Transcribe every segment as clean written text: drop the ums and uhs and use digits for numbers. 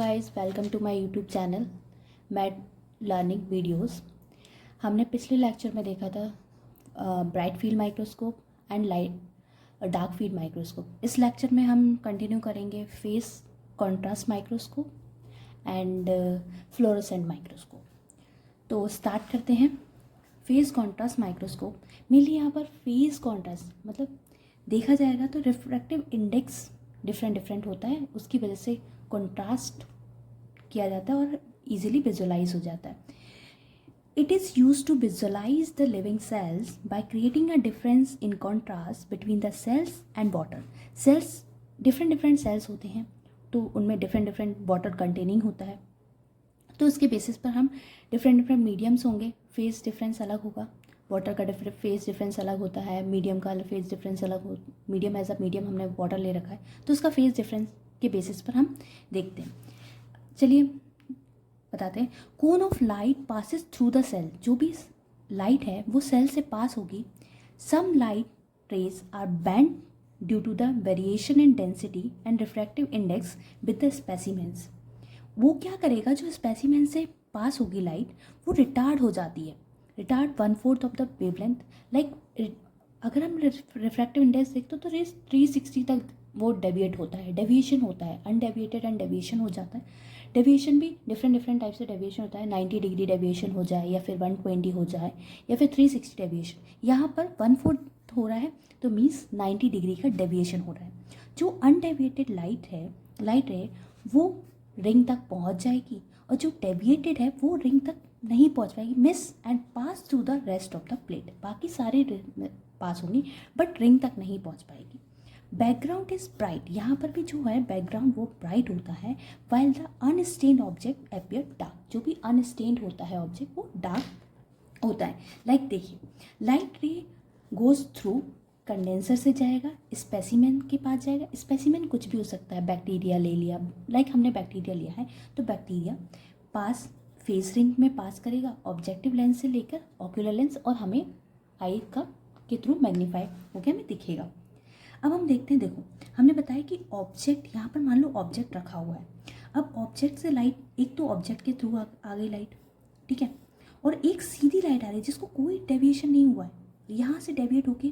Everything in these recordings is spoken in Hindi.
Guys, welcome to my YouTube channel Med Learning videos. हमने पिछले लेक्चर में देखा था bright field microscope and light dark field microscope. इस लेक्चर में हम कंटिन्यू करेंगे phase contrast microscope and fluorescent microscope. तो स्टार्ट करते हैं। फेस कॉन्ट्रास्ट माइक्रोस्कोप मेनली यहाँ पर फेस कॉन्ट्रास्ट मतलब देखा जाएगा तो रिफ्रैक्टिव इंडेक्स डिफरेंट होता है, उसकी वजह से कंट्रास्ट किया जाता है और इजीली विजुअलाइज हो जाता है। It is use to visualise the living cells by creating a difference in contrast between the cells and water. Cells different cells होते हैं तो उनमें डिफरेंट वाटर कंटेनिंग होता है, तो उसके बेसिस पर हम डिफरेंट मीडियम्स होंगे, फेस डिफरेंस अलग होगा। वाटर का फेस डिफरेंस अलग होता है, मीडियम का फेस डिफरेंस अलग हो, मीडियम एज अ मीडियम हमने वाटर ले रखा है तो उसका फेस डिफरेंस के बेसिस पर हम देखते हैं। चलिए बताते हैं। Cone of light passes through the cell. जो भी लाइट है वो सेल से पास होगी। Some light rays are bent due to the variation in density and refractive index with the specimens. वो क्या करेगा, जो स्पेसिमेन से पास होगी लाइट वो रिटार्ड हो जाती है। Retard 1/4 of the wavelength. Like अगर हम रिफ्रैक्टिव इंडेक्स देखते तो 360 तक वो डेविएट होता है, डेविएशन होता है, अनडेविएटेड एंड डेविएशन हो जाता है। डेविएशन भी डिफरेंट टाइप से डेविएशन होता है। 90 डिग्री डेविएशन हो जाए या फिर 120 हो जाए या फिर 360 डेविएशन। यहाँ पर 1/4 हो रहा है तो मीन्स 90 डिग्री का डेविएशन हो रहा है। जो अनडेविएटेड लाइट है वो रिंग तक पहुँच जाएगी और जो डेविएटेड है वो रिंग तक नहीं पहुँच पाएगी, miss and pass through the rest of the plate. बाकी सारे पास होंगी बट रिंग तक नहीं पहुँच पाएगी। Background is bright. यहाँ पर भी जो है बैकग्राउंड वो ब्राइट होता है, while the unstained object appear dark. जो भी अनस्टेन्ड होता है ऑब्जेक्ट वो डार्क होता है। लाइक देखिए, लाइट रे गोज थ्रू कंडेंसर से जाएगा, स्पेसिमेन के पास जाएगा। स्पेसिमेन कुछ भी हो सकता है, बैक्टीरिया ले लिया, लाइक हमने बैक्टीरिया लिया है तो बैक्टीरिया पास फेस रिंग में पास करेगा ऑब्जेक्टिव लेंस से लेकर ऑक्यूलर लेंस, और हमें आई का के थ्रू मैग्नीफाई होकर हमें दिखेगा। अब हम देखते हैं, देखो हमने बताया कि ऑब्जेक्ट, यहाँ पर मान लो ऑब्जेक्ट रखा हुआ है। अब ऑब्जेक्ट से लाइट, एक तो ऑब्जेक्ट के थ्रू आ गई लाइट, ठीक है, और एक सीधी लाइट आ रही है जिसको कोई डेविएशन नहीं हुआ है। यहाँ से डेविएट होके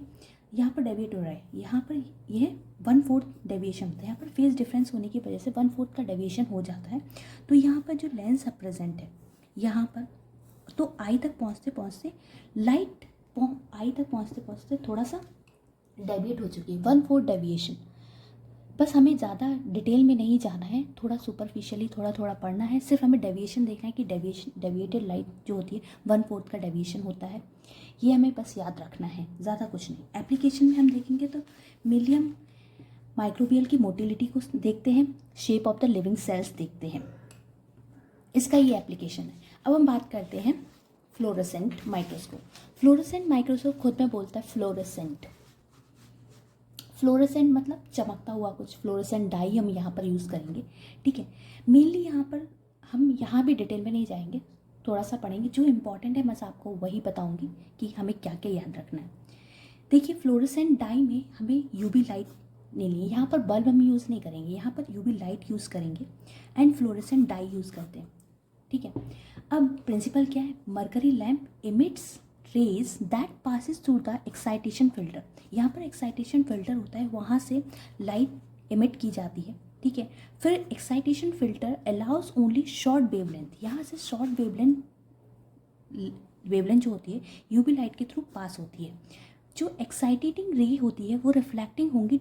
यहाँ पर डेविएट हो रहा है, यहाँ पर यह 1/4 डेविएशन होता है। यहाँ पर फेस डिफरेंस होने की वजह से 1/4 का डेविएशन हो जाता है। तो यहाँ पर जो लेंस प्रेजेंट है यहाँ पर, तो आई तक पहुँचते लाइट आई तक पहुँचते थोड़ा सा डेविएट हो चुकी है, 1/4 डेविएशन। बस हमें ज़्यादा डिटेल में नहीं जाना है, थोड़ा सुपरफिशियली थोड़ा पढ़ना है। सिर्फ हमें डेविएशन देखना है कि डेविएटेड लाइट जो होती है 1/4 का डेविएशन होता है। ये हमें बस याद रखना है, ज़्यादा कुछ नहीं। एप्लीकेशन में हम देखेंगे तो मिलियम माइक्रोबियल की मोटिलिटी को देखते हैं, shape of the living sales देखते हैं, इसका ये एप्लीकेशन है। अब हम बात करते हैं फ्लोरोसेंट माइक्रोस्कोप। फ्लोरोसेंट माइक्रोस्कोप खुद में बोलता है फ्लोरोसेंट। फ्लोरोसेंट मतलब चमकता हुआ कुछ, फ्लोरोसेंट डाई हम यहाँ पर यूज़ करेंगे, ठीक है। मेनली यहाँ पर हम यहाँ भी डिटेल में नहीं जाएंगे, थोड़ा सा पढ़ेंगे। जो इम्पॉर्टेंट है मैं आपको वही बताऊँगी कि हमें क्या क्या याद रखना है। देखिए, फ्लोरोसेंट डाई में हमें यूवी लाइट लेनी है। यहाँ पर बल्ब हम यूज़ नहीं करेंगे, यहाँ पर यूवी लाइट यूज़ करेंगे एंड फ्लोरोसेंट डाई यूज़ करते हैं, ठीक है। अब प्रिंसिपल क्या है, mercury lamp emits rays that passes through the excitation filter. यहाँ पर एक्साइटेशन फिल्टर होता है, वहाँ से लाइट इमिट की जाती है, ठीक है। फिर excitation filter allows only short wavelength. यहाँ से शॉर्ट वेवलेंथ जो होती है यूवी लाइट के थ्रू पास होती है। जो एक्साइटेटिंग रे होती है वो रिफ्लेक्टिंग होंगी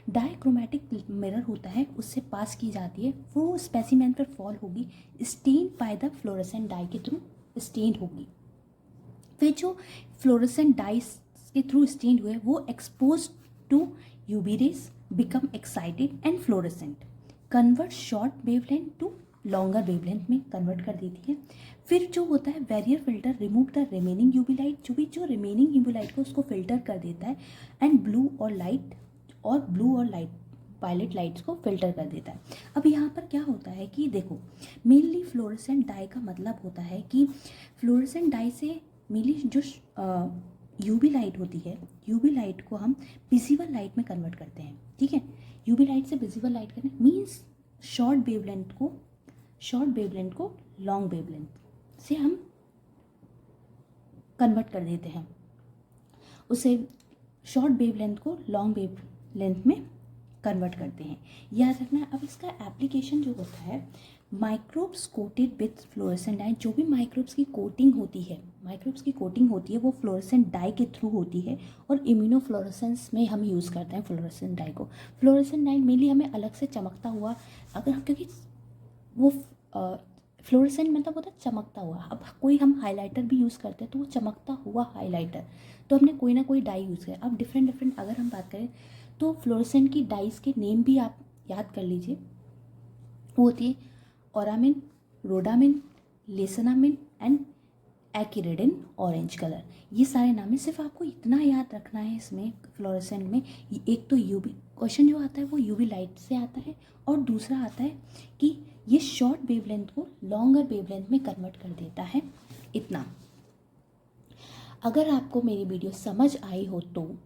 डाइक्रोमेटिक मिरर होता है, उससे पास की जाती है, वो स्पेसिमेन पर फॉल होगी, stained by the fluorescent dye के थ्रू स्टेन्ड होगी। फिर जो फ्लोरोसेंट डाइस के थ्रू स्टेन्ड हुए वो expose to UV rays, become excited and fluorescent, convert short wavelength to longer wavelength में कन्वर्ट कर देती है। फिर जो होता है barrier filter remove the remaining UV light, जो रिमेनिंग यूवी लाइट को उसको फिल्टर कर देता है एंड ब्लू और लाइट वायलेट लाइट्स को फिल्टर कर देता है। अब यहाँ पर क्या होता है कि देखो, मेनली फ्लोरोसेंट डाई का मतलब होता है कि फ्लोरोसेंट डाई से मेनली जो यूवी लाइट होती है, यूवी लाइट को हम विजिबल लाइट में कन्वर्ट करते हैं, ठीक है। यूवी लाइट से विजिबल लाइट करना मीन्स शॉर्ट वेवलेंथ को लॉन्ग वेवलेंथ से हम कन्वर्ट कर देते हैं, उसे शॉर्ट वेवलेंथ को लॉन्ग वेवलेंथ में कन्वर्ट करते हैं। याद रखना है। अब इसका एप्लीकेशन जो होता है, microbes coated with fluorescent dye, जो भी माइक्रोब्स की कोटिंग होती है वो फ्लोरेसेंट डाई के थ्रू होती है, और इम्यूनोफ्लोरेसेंस में हम यूज़ करते हैं फ्लोरेसेंट डाई को। फ्लोरेसेंट डाई मेनली हमें अलग से चमकता हुआ, अगर हम, क्योंकि वो फ्लोरेसेंट मतलब होता है चमकता हुआ। अब कोई हम हाइलाइटर भी यूज़ करते हैं तो वो चमकता हुआ हाइलाइटर, तो हमने कोई ना कोई डाई यूज़ किया। अब डिफरेंट अगर हम बात करें तो फ्लोरेसेंट की डाइस के नेम भी आप याद कर लीजिए। वो होती है ओरामिन, रोडामिन, लेसनामिन एंड एक्यूरेडिन ऑरेंज कलर। ये सारे नाम है। सिर्फ आपको इतना याद रखना है इसमें फ्लोरेसेंट में, एक तो यूवी क्वेश्चन जो आता है वो यूवी लाइट से आता है, और दूसरा आता है कि ये शॉर्ट वेवलेंथ को लॉन्गर वेवलेंथ में कन्वर्ट कर देता है। इतना। अगर आपको मेरी वीडियो समझ आई हो तो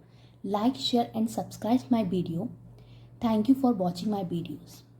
like, share and subscribe my video. Thank you for watching my videos.